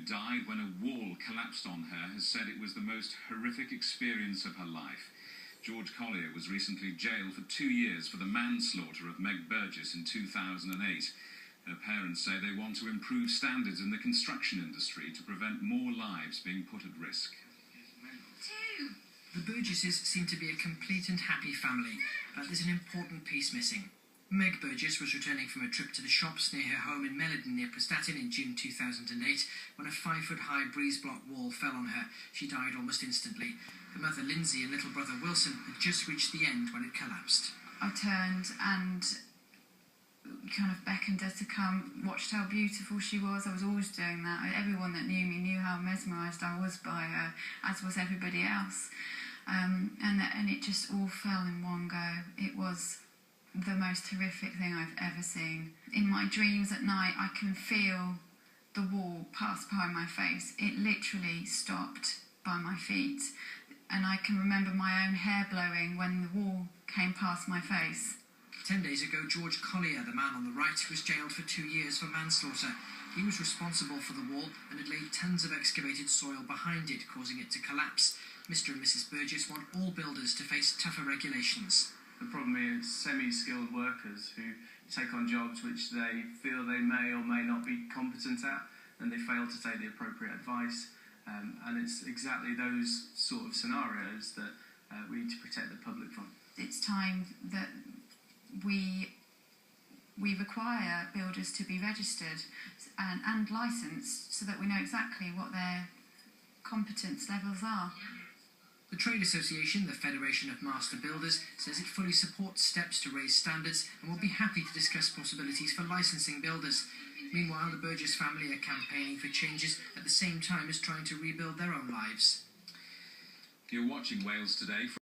died when a wall collapsed on her, has said it was the most horrific experience of her life. George Collier was recently jailed for 2 years for the manslaughter of Meg Burgess in 2008. Her parents say they want to improve standards in the construction industry to prevent more lives being put at risk. The Burgesses seem to be a complete and happy family, but there's an important piece missing. Meg Burgess was returning from a trip to the shops near her home in Meliden near Prestatyn in June 2008 when a 5-foot-high breeze block wall fell on her. She died almost instantly. Her mother Lindsay and little brother Wilson had just reached the end when it collapsed. I turned and kind of beckoned her to come, watched how beautiful she was. I was always doing that. Everyone that knew me knew how mesmerised I was by her, as was everybody else. And it just all fell in one go. It was the most horrific thing I've ever seen. In my dreams at night, I can feel the wall pass by my face. It literally stopped by my feet. And I can remember my own hair blowing when the wall came past my face. 10 days ago, George Collier, the man on the right, was jailed for 2 years for manslaughter. He was responsible for the wall and had laid tons of excavated soil behind it, causing it to collapse. Mr. and Mrs. Burgess want all builders to face tougher regulations. The problem is semi-skilled workers who take on jobs which they feel they may or may not be competent at, and they fail to take the appropriate advice. And it's exactly those sort of scenarios that we need to protect the public from. It's time that we require builders to be registered and licensed so that we know exactly what their competence levels are. The trade association, the Federation of Master Builders, says it fully supports steps to raise standards and will be happy to discuss possibilities for licensing builders. Meanwhile, the Burgess family are campaigning for changes at the same time as trying to rebuild their own lives. You're watching Wales Today.